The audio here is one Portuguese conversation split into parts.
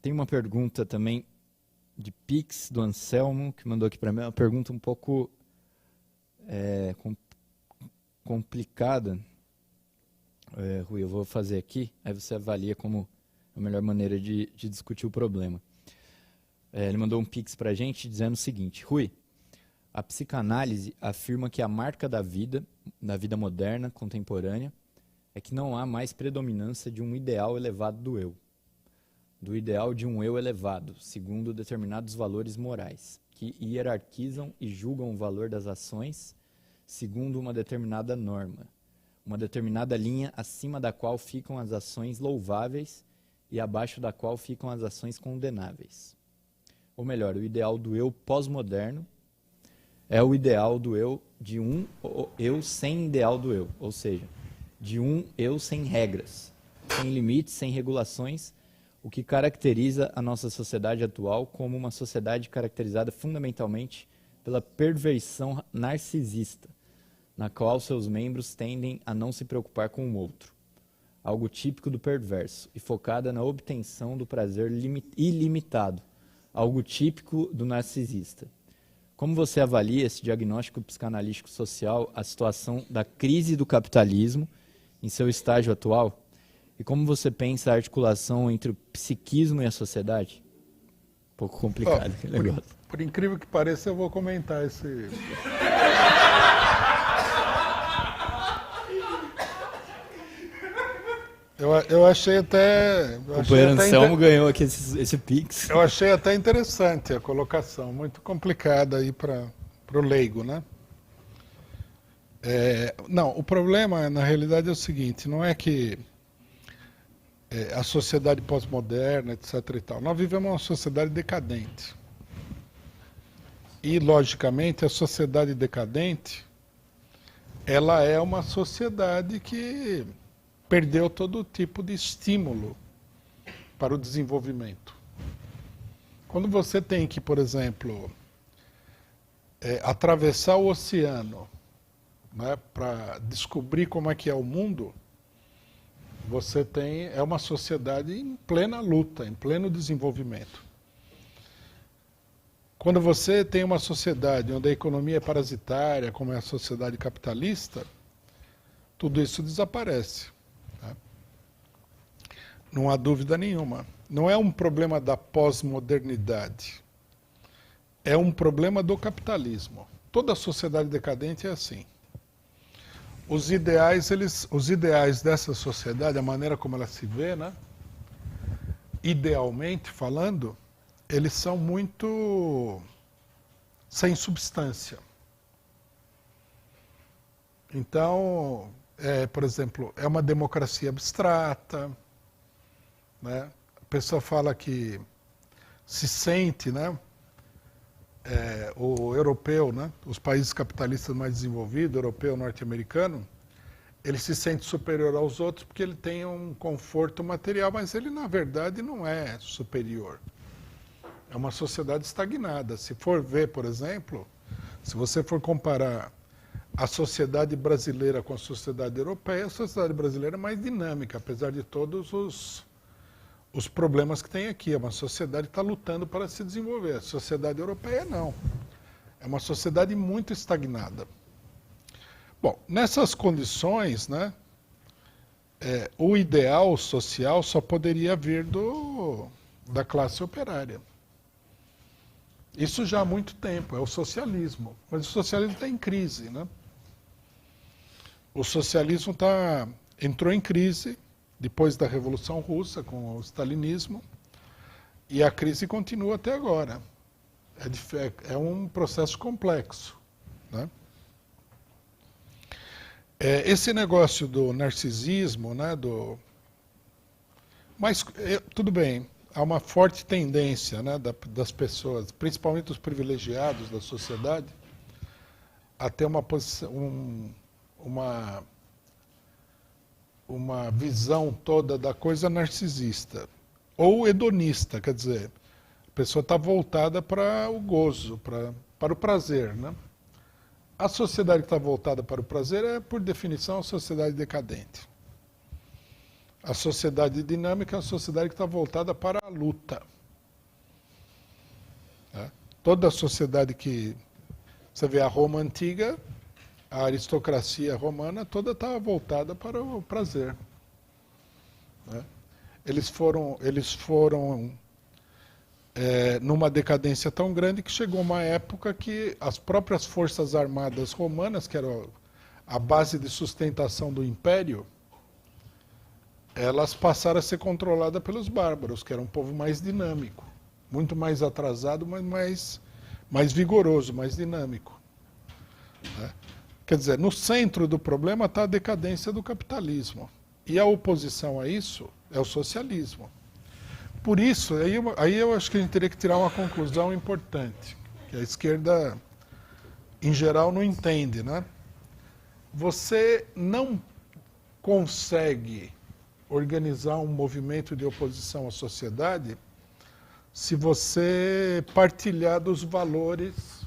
Tem uma pergunta também de Pix, do Anselmo, que mandou aqui para mim. Uma pergunta um pouco complicada. Rui, eu vou fazer aqui, aí você avalia como a melhor maneira de discutir o problema. Ele mandou um Pix para a gente dizendo o seguinte: Rui, a psicanálise afirma que a marca da vida moderna, contemporânea, é que não há mais predominância de um ideal elevado do eu. Do ideal de um eu elevado, segundo determinados valores morais, que hierarquizam e julgam o valor das ações segundo uma determinada norma, uma determinada linha acima da qual ficam as ações louváveis e abaixo da qual ficam as ações condenáveis. Ou melhor, o ideal do eu pós-moderno é o ideal do eu de um eu sem ideal do eu, ou seja, de um eu sem regras, sem limites, sem regulações, o que caracteriza a nossa sociedade atual como uma sociedade caracterizada fundamentalmente pela perversão narcisista, na qual seus membros tendem a não se preocupar com o outro, algo típico do perverso, e focada na obtenção do prazer ilimitado, algo típico do narcisista. Como você avalia esse diagnóstico psicanalítico social, a situação da crise do capitalismo em seu estágio atual? E como você pensa a articulação entre o psiquismo e a sociedade? Um pouco complicado. Por incrível que pareça, eu vou comentar esse... Eu achei até... O companheiro Anselmo ganhou aqui esse Pix. Eu achei até interessante a colocação, muito complicada aí para o leigo, né? Não, o problema, na realidade, é o seguinte, não é que a sociedade pós-moderna, etc. e tal. Nós vivemos uma sociedade decadente. E, logicamente, a sociedade decadente, ela é uma sociedade que perdeu todo tipo de estímulo para o desenvolvimento. Quando você tem que, por exemplo, atravessar o oceano, né, para descobrir como é que é o mundo, você é uma sociedade em plena luta, em pleno desenvolvimento. Quando você tem uma sociedade onde a economia é parasitária, como é a sociedade capitalista, tudo isso desaparece. Tá? Não há dúvida nenhuma. Não é um problema da pós-modernidade. É um problema do capitalismo. Toda sociedade decadente é assim. Os ideais dessa sociedade, a maneira como ela se vê, né? Idealmente falando, eles são muito sem substância. Então, por exemplo, é uma democracia abstrata, né? A pessoa fala que se sente, né? O europeu, né? Os países capitalistas mais desenvolvidos, europeu, norte-americano, ele se sente superior aos outros porque ele tem um conforto material, mas ele, na verdade, não é superior. É uma sociedade estagnada. Se for ver, por exemplo, se você for comparar a sociedade brasileira com a sociedade europeia, a sociedade brasileira é mais dinâmica, apesar de todos os problemas que tem aqui. É uma sociedade que está lutando para se desenvolver. A sociedade europeia não. É uma sociedade muito estagnada. Bom, nessas condições, né, o ideal social só poderia vir da classe operária. Isso já há muito tempo, é o socialismo. Mas o socialismo está em crise, né? O socialismo entrou em crise depois da Revolução Russa, com o stalinismo, e a crise continua até agora. É um processo complexo, né? Esse negócio do narcisismo, né, mas tudo bem, há uma forte tendência, né, das pessoas, principalmente os privilegiados da sociedade, a ter uma visão toda da coisa narcisista, ou hedonista, quer dizer, a pessoa está voltada para o gozo, para o prazer, né? A sociedade que está voltada para o prazer é, por definição, a sociedade decadente. A sociedade dinâmica é a sociedade que está voltada para a luta. Toda a sociedade que... Você vê a Roma antiga, a aristocracia romana toda estava voltada para o prazer. Né? Eles foram numa decadência tão grande que chegou uma época que as próprias forças armadas romanas, que eram a base de sustentação do império, elas passaram a ser controladas pelos bárbaros, que era um povo mais dinâmico, muito mais atrasado, mas mais vigoroso, mais dinâmico. Né? Quer dizer, no centro do problema está a decadência do capitalismo. E a oposição a isso é o socialismo. Por isso, aí eu acho que a gente teria que tirar uma conclusão importante, que a esquerda, em geral, não entende. Né? Você não consegue organizar um movimento de oposição à sociedade se você partilhar dos valores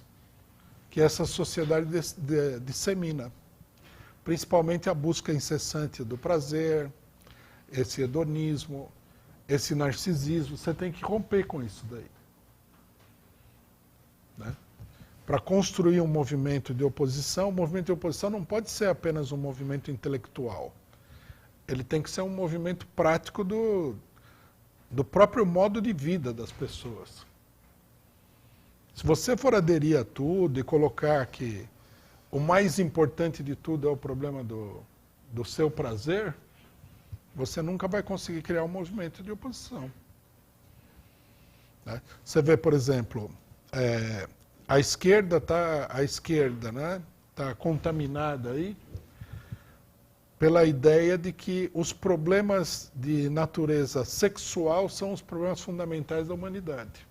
que essa sociedade dissemina. Principalmente a busca incessante do prazer, esse hedonismo, esse narcisismo. Você tem que romper com isso daí. Né? Para construir um movimento de oposição, o movimento de oposição não pode ser apenas um movimento intelectual. Ele tem que ser um movimento prático do próprio modo de vida das pessoas. Se você for aderir a tudo e colocar que o mais importante de tudo é o problema do seu prazer, você nunca vai conseguir criar um movimento de oposição. Né? Você vê, por exemplo, a esquerda né, tá contaminada aí pela ideia de que os problemas de natureza sexual são os problemas fundamentais da humanidade.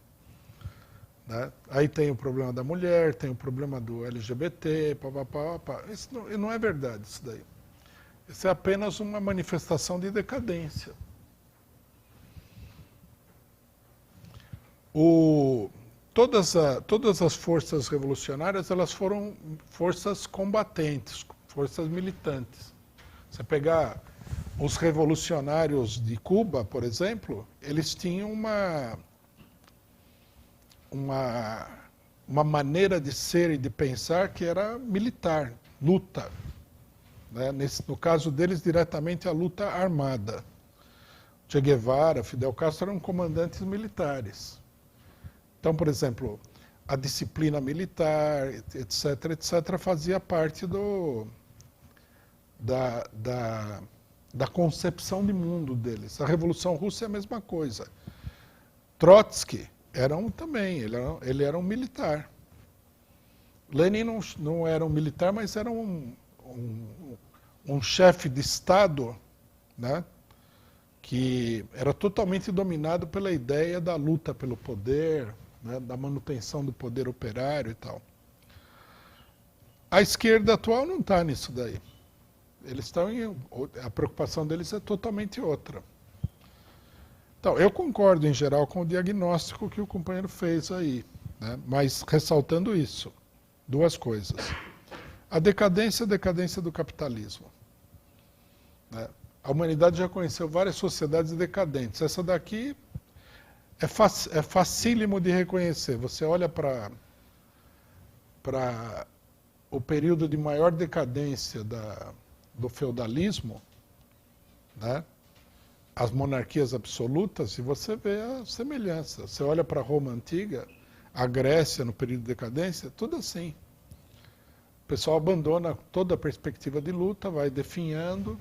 Né? Aí tem o problema da mulher, tem o problema do LGBT, papapá. Isso não é verdade, isso daí. Isso é apenas uma manifestação de decadência. Todas as forças revolucionárias, elas foram forças combatentes, forças militantes. Você pegar os revolucionários de Cuba, por exemplo, eles tinham uma maneira de ser e de pensar que era militar, luta. Né? No caso deles, diretamente a luta armada. Che Guevara, Fidel Castro eram comandantes militares. Então, por exemplo, a disciplina militar, etc., fazia parte da concepção de mundo deles. A Revolução Russa é a mesma coisa. Trotsky ele era um militar. Lenin não era um militar, mas era um chefe de Estado, né, que era totalmente dominado pela ideia da luta pelo poder, né, da manutenção do poder operário e tal. A esquerda atual não está nisso daí. A preocupação deles é totalmente outra. Então, eu concordo em geral com o diagnóstico que o companheiro fez aí, né? Mas ressaltando isso, duas coisas. A decadência do capitalismo. Né? A humanidade já conheceu várias sociedades decadentes. Essa daqui é facílimo de reconhecer. Você olha para o período de maior decadência do feudalismo, né? As monarquias absolutas, e você vê a semelhança. Você olha para Roma antiga, a Grécia no período de decadência, tudo assim. O pessoal abandona toda a perspectiva de luta, vai definhando,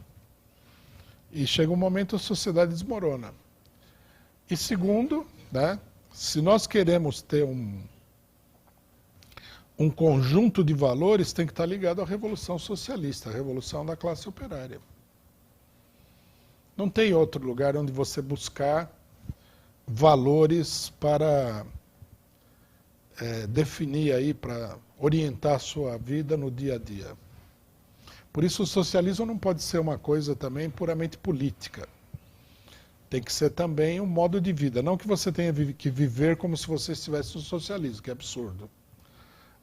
e chega um momento a sociedade desmorona. E segundo, né, se nós queremos ter um conjunto de valores, tem que estar ligado à Revolução Socialista, a Revolução da classe operária. Não tem outro lugar onde você buscar valores para definir aí, para orientar a sua vida no dia a dia. Por isso o socialismo não pode ser uma coisa também puramente política. Tem que ser também um modo de vida. Não que você tenha que viver como se você estivesse no socialismo, que é absurdo.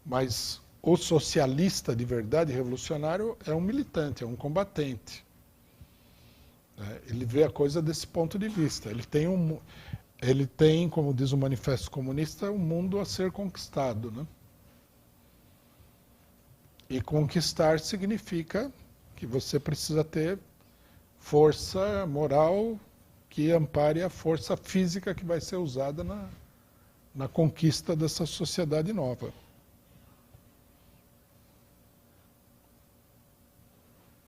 Mas o socialista de verdade, revolucionário, é um militante, é um combatente. Ele vê a coisa desse ponto de vista. Ele tem ele tem, como diz o Manifesto Comunista, um mundo a ser conquistado, né? E conquistar significa que você precisa ter força moral que ampare a força física que vai ser usada na conquista dessa sociedade nova.